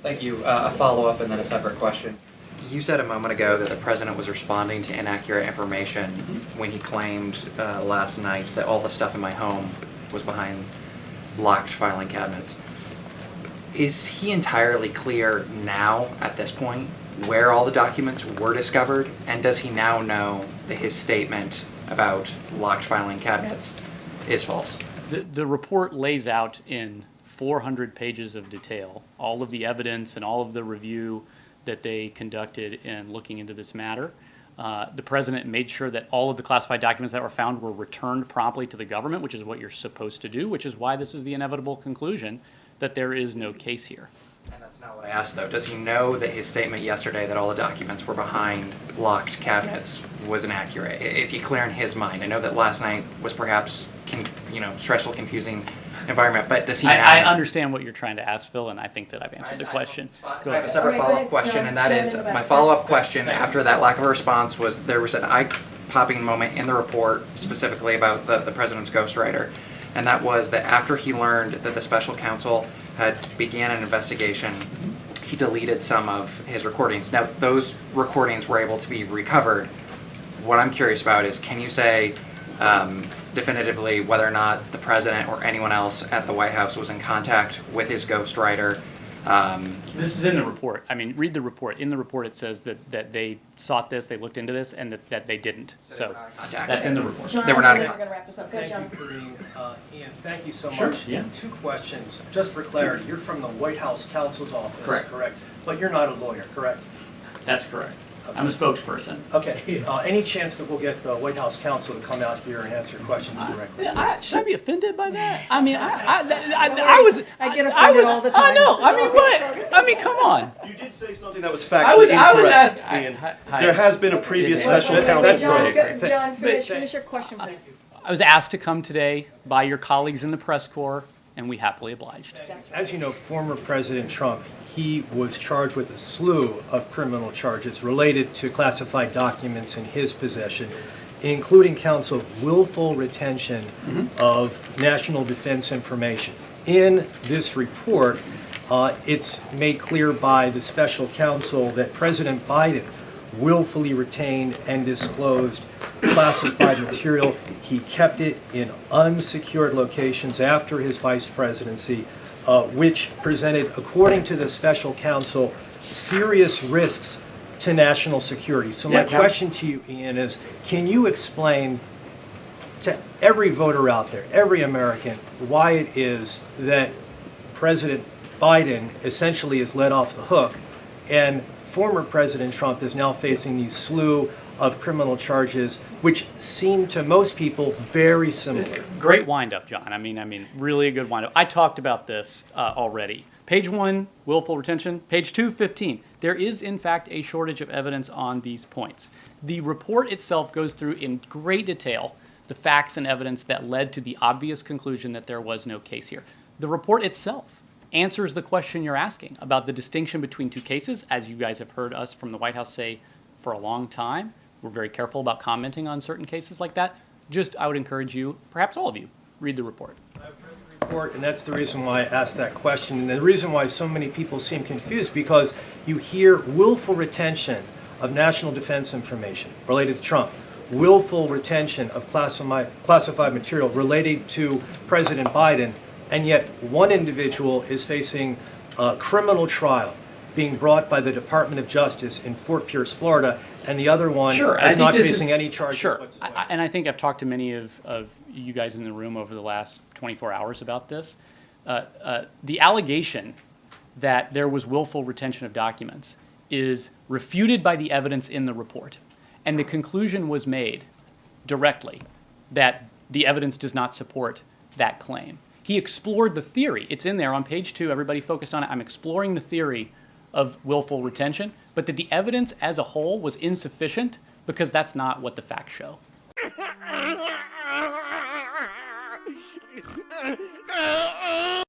Thank you. A follow-up and then a separate question. You said a moment ago that the president was responding to inaccurate information when he claimed last night that all the stuff in my home was behind locked filing cabinets. Is he entirely clear now, at this point, where all the documents were discovered? And does he now know that his statement about locked filing cabinets is false? The report lays out in 400 pages of detail all of the evidence and all of the review that they conducted in looking into this matter. The president made sure that all of the classified documents that were found were returned promptly to the government, which is what you're supposed to do, which is why this is the inevitable conclusion that there is no case here. And that's not what I asked, though. Does he know that his statement yesterday that all the documents were behind locked cabinets was inaccurate? Is he clear in his mind? I know that last night was perhaps, stressful, confusing environment, but does he now I understand what you're trying to ask, Phil, and I think that I've answered the question. I have a separate follow-up question, and that is, my follow-up question after that lack of a response was, there was an eye-popping moment in the report specifically about the president's ghostwriter, and that was that after he learned that the special counsel had began an investigation, he deleted some of his recordings. Now, those recordings were able to be recovered. What I'm curious about is, can you say definitively whether or not the president or anyone else at the White House was in contact with his ghostwriter? This is in the report. I mean, read the report. In the report it says that they sought this, they looked into this, and that they didn't. So that's in the report. John, They were not in we're going to wrap this up. Go, Thank John. you, Kareem. Ian, thank you so Sure, much. yeah. Two questions. Just for clarity, you're from the White House counsel's office, Correct. But you're not a lawyer, correct? That's correct. I'm a spokesperson. Okay. Any chance that we'll get the White House counsel to come out here and answer questions directly? Should I be offended by that? I mean, I get offended all the time. I know. I mean, what? I mean, come on. You did say something that was I was factually incorrect, asking. Ian. There has been a previous special counsel That's John, right. John, finish your question, please. I was asked to come today by your colleagues in the press corps, and we happily obliged. As you know, former President Trump, he was charged with a slew of criminal charges related to classified documents in his possession, including counts of willful retention of national defense information. In this report, it's made clear by the special counsel that President Biden willfully retained and disclosed classified material. He kept it in unsecured locations after his vice presidency, which presented, according to the special counsel, serious risks to national security. So my question to you, Ian, is can you explain to every voter out there, every American, why it is that President Biden essentially is let off the hook and former President Trump is now facing these slew of criminal charges, which seem to most people very similar? Great wind-up, John. I mean, really a good wind-up. I talked about this already. Page 1, willful retention. Page 2, 15. There is, in fact, a shortage of evidence on these points. The report itself goes through in great detail the facts and evidence that led to the obvious conclusion that there was no case here. The report itself answers the question you're asking about the distinction between two cases, as you guys have heard us from the White House say for a long time. We're very careful about commenting on certain cases like that. Just, I would encourage you, perhaps all of you, read the report. I've read the report, and that's the reason why I asked that question. And the reason why so many people seem confused, because you hear willful retention of national defense information related to Trump, willful retention of classified material related to President Biden, and yet one individual is facing a criminal trial being brought by the Department of Justice in Fort Pierce, Florida, and the other one is not facing any charges whatsoever. And I think I've talked to many of you guys in the room over the last 24 hours about this. The allegation that there was willful retention of documents is refuted by the evidence in the report. And the conclusion was made directly that the evidence does not support that claim. He explored the theory. It's in there on page 2. Everybody focused on it. I'm exploring the theory of willful retention, but that the evidence as a whole was insufficient because that's not what the facts show.